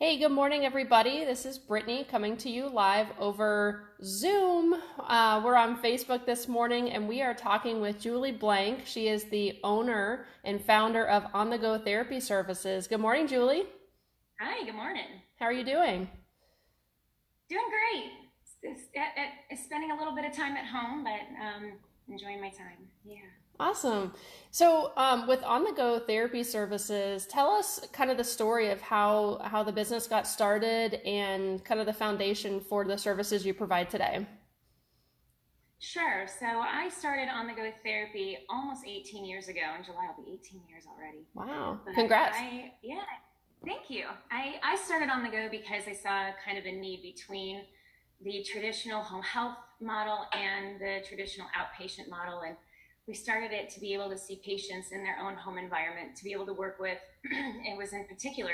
Hey, good morning, everybody. This is Brittany coming to you live over Zoom. We're on Facebook this morning and we are talking with Julie Blank. She is the owner and founder of On the Go Therapy Services. Good morning, Julie. Hi, good morning. How are you doing? Doing great. Spending a little bit of time at home, but enjoying my time. Yeah. Awesome. So, with On the Go Therapy Services, tell us kind of the story of how the business got started and kind of the foundation for the services you provide today. Sure. So I started on the go therapy almost 18 years ago. In July, I'll be 18 years already. Wow. But Congrats. yeah, thank you. I started on the go because I saw kind of a need between the traditional home health model and the traditional outpatient model. And we started it to be able to see patients in their own home environment, to be able to work with, it was in particular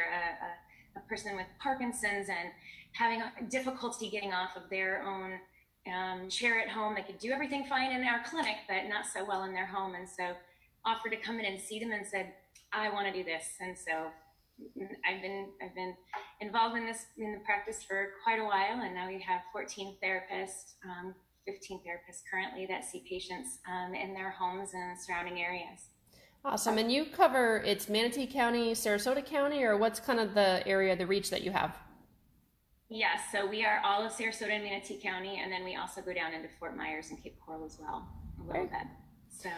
a person with Parkinson's and having difficulty getting off of their own chair at home. They could do everything fine in our clinic, but not so well in their home. And so offered to come in and see them and said, I want to do this. And so I've been involved in the practice for quite a while, and now we have 14 therapists, 15 therapists currently that see patients in their homes and surrounding areas. Awesome. And you cover it's Manatee County, Sarasota County, or what's kind of the area, the reach that you have? Yes, so we are all of Sarasota and Manatee County, and then we also go down into Fort Myers and Cape Coral as well, a little Okay. bit. So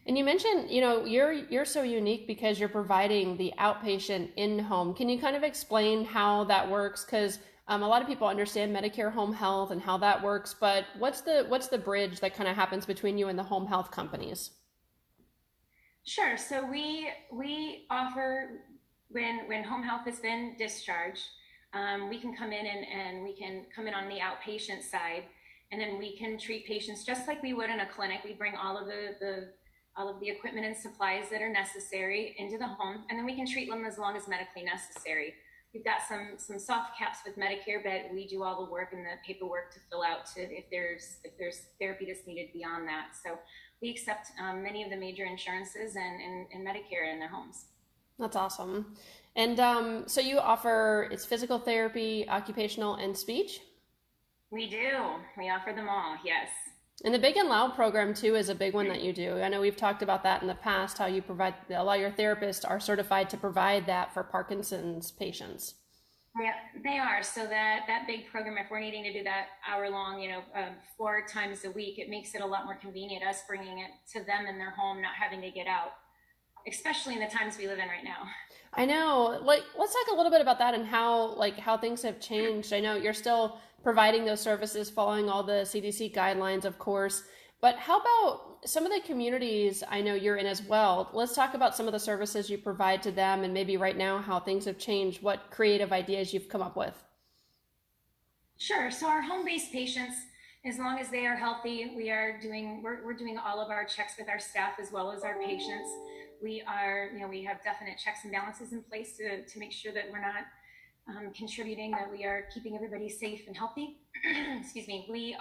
And you mentioned, you're so unique because you're providing the outpatient in-home. Can you kind of explain how that works? Because a lot of people understand Medicare home health and how that works, but what's the bridge that kind of happens between you and the home health companies? sure. So we offer when home health has been discharged, we can come in and we can come in on the outpatient side, and then we can treat patients just like we would in a clinic. We bring all of the all of the equipment and supplies that are necessary into the home, and then we can treat them as long as medically necessary. We've got some soft caps with Medicare, but we do all the work and the paperwork to fill out to if there's therapy that's needed beyond that. So we accept many of the major insurances and Medicare in their homes. That's awesome. And so you offer it's physical therapy, occupational, and speech. We do. We offer them all. Yes. And the Big and Loud program too is a big one that you do. I know we've talked about that in the past, how you provide a lot of your therapists are certified to provide that for Parkinson's patients. Yeah, they are. So that big program, if we're needing to do that hour long, 4 times a week, it makes it a lot more convenient, us bringing it to them in their home, not having to get out, especially in the times we live in right now. I know. Like, let's talk a little bit about that and how things have changed. I know you're still providing those services, following all the CDC guidelines, of course. But how about some of the communities I know you're in as well? Let's talk about some of the services you provide to them and maybe right now how things have changed, what creative ideas you've come up with. Sure. So our home-based patients, as long as they are healthy, we're doing all of our checks with our staff as well as our patients. We have definite checks and balances in place to make sure that we're not contributing, that we are keeping everybody safe and healthy. Excuse me. We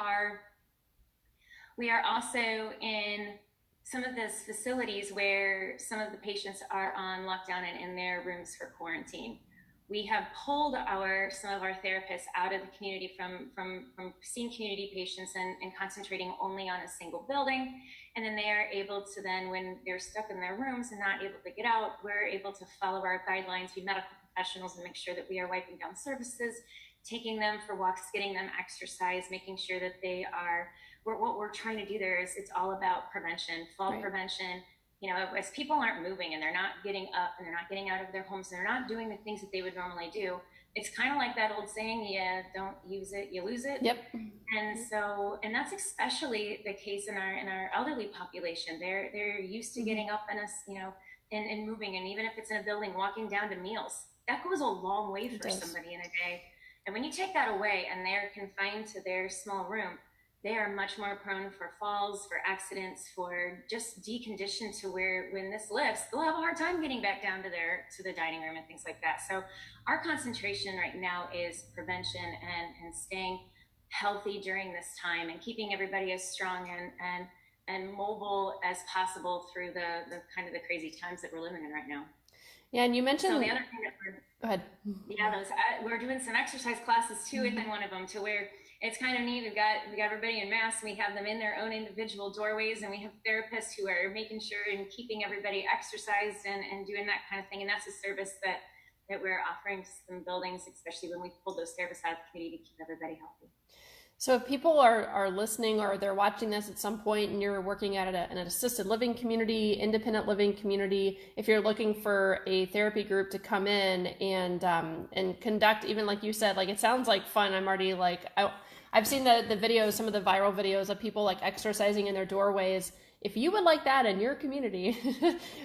are also in some of those facilities where some of the patients are on lockdown and in their rooms for quarantine. We have pulled some of our therapists out of the community from seeing community patients and concentrating only on a single building. And then they are able to then, when they're stuck in their rooms and not able to get out, we're able to follow our guidelines, be medical professionals, and make sure that we are wiping down surfaces, taking them for walks, getting them exercise, making sure that what we're trying to do there is it's all about prevention, fall Right. prevention. As people aren't moving and they're not getting up and they're not getting out of their homes, and they're not doing the things that they would normally do. It's kind of like that old saying, yeah, don't use it, you lose it. Yep. And that's especially the case in our elderly population. They're used to Mhm. getting up and moving, and even if it's in a building, walking down to meals, that goes a long way It for does. somebody in a day. And when you take that away and they're confined to their small room, they are much more prone for falls, for accidents, for just deconditioned to where when this lifts, they'll have a hard time getting back down to the dining room and things like that. So our concentration right now is prevention and staying healthy during this time and keeping everybody as strong and mobile as possible through the kind of the crazy times that we're living in right now. Yeah, and you So the mentioned, other thing that we're go ahead. Yeah, those we're doing some exercise classes too within one of them, to where it's kind of neat. We got everybody in mass. We have them in their own individual doorways, and we have therapists who are making sure and keeping everybody exercised and doing that kind of thing. And that's a service that we're offering to some buildings, especially when we pull those therapists out of the community to keep everybody healthy. So if people are listening or they're watching this at some point and you're working at an assisted living community, independent living community, if you're looking for a therapy group to come in and conduct, even like you said, like it sounds like fun. I'm already like, I've seen the videos, some of the viral videos of people like exercising in their doorways. If you would like that in your community,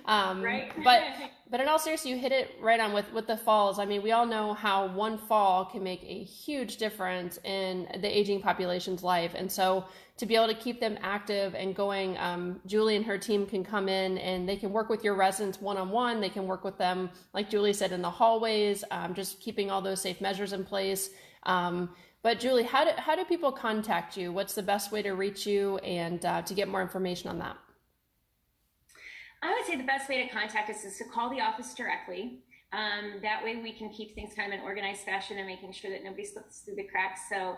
Right. but in all seriousness, you hit it right on with the falls. I mean, we all know how one fall can make a huge difference in the aging population's life. And so to be able to keep them active and going, Julie and her team can come in and they can work with your residents one-on-one. They can work with them, like Julie said, in the hallways, just keeping all those safe measures in place. But Julie, how do people contact you? What's the best way to reach you and to get more information on that? I would say the best way to contact us is to call the office directly. That way we can keep things kind of in organized fashion and making sure that nobody slips through the cracks. So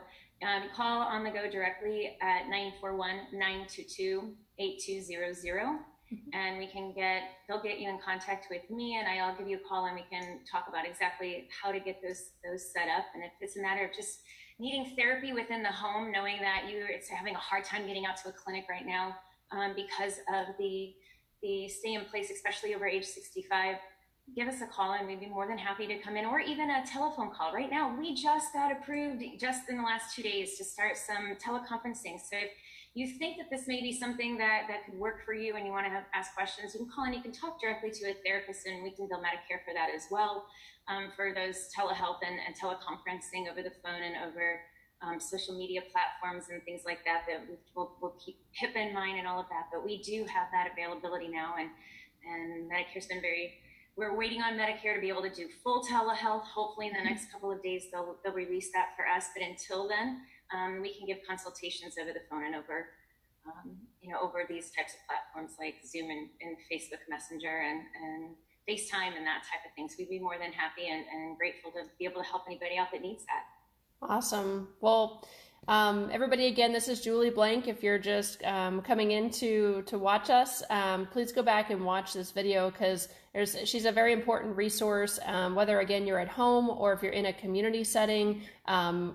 call on the go directly at 941-922-8200. And they'll get you in contact with me, and I'll give you a call and we can talk about exactly how to get those set up. And if it's a matter of just needing therapy within the home, knowing that it's having a hard time getting out to a clinic right now because of the stay in place, especially over age 65, give us a call and we'd be more than happy to come in, or even a telephone call. Right now, we just got approved just in the last 2 days to start some teleconferencing. So if you think that this may be something that could work for you and you want to ask questions, you can call and you can talk directly to a therapist, and we can bill Medicare for that as well, for those telehealth and teleconferencing over the phone and over social media platforms and things like that we'll keep HIPAA in mind and all of that. But we do have that availability now, and Medicare's been we're waiting on Medicare to be able to do full telehealth. Hopefully in the next couple of days they'll release that for us. But until then, we can give consultations over the phone and over over these types of platforms like Zoom and Facebook Messenger and FaceTime and that type of thing. So we'd be more than happy and grateful to be able to help anybody out that needs that. Awesome. Well, everybody, again, this is Julie Blank. If you're just coming in to watch us, please go back and watch this video, because she's a very important resource, whether, again, you're at home or if you're in a community setting.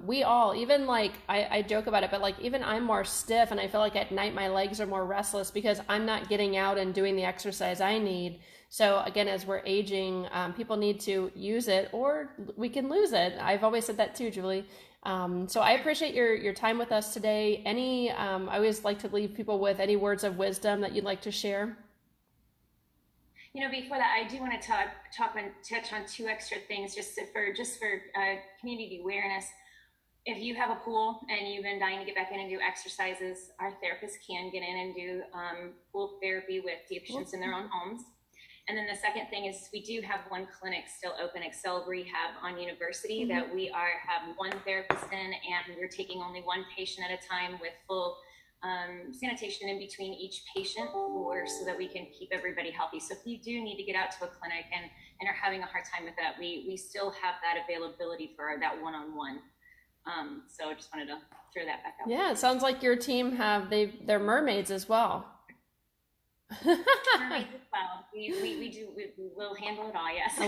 We all, even like, I joke about it, but like even I'm more stiff, and I feel like at night my legs are more restless because I'm not getting out and doing the exercise I need. So again, as we're aging, people need to use it or we can lose it. I've always said that too, Julie. So I appreciate your time with us today. I always like to leave people with any words of wisdom that you'd like to share. Before that, I do want to touch on two extra things just for community awareness. If you have a pool and you've been dying to get back in and do exercises, our therapists can get in and do pool therapy with patients in their own homes. And then the second thing is we do have one clinic still open, Excell Rehab on University, that we have one therapist in, and we're taking only one patient at a time with full sanitation in between each patient so that we can keep everybody healthy. So if you do need to get out to a clinic and are having a hard time with that, we still have that availability for that one-on-one. So I just wanted to throw that back up. Yeah, it sounds like your team they're mermaids as well. Mermaids as well. We'll handle it all, yes. I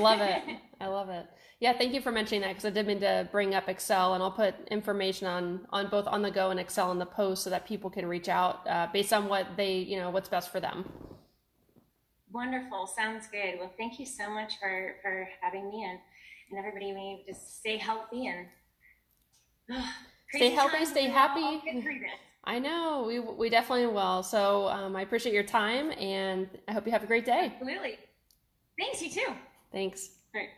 love it. Yeah, thank you for mentioning that, because I did mean to bring up Excell, and I'll put information on both On the Go and Excell in the post so that people can reach out based on what what's best for them. Wonderful. Sounds good. Well, thank you so much for having me, and everybody, we just stay healthy and stay healthy, stay happy. I know, we definitely will. So I appreciate your time, and I hope you have a great day. Absolutely. Thanks, you too. Thanks. All right.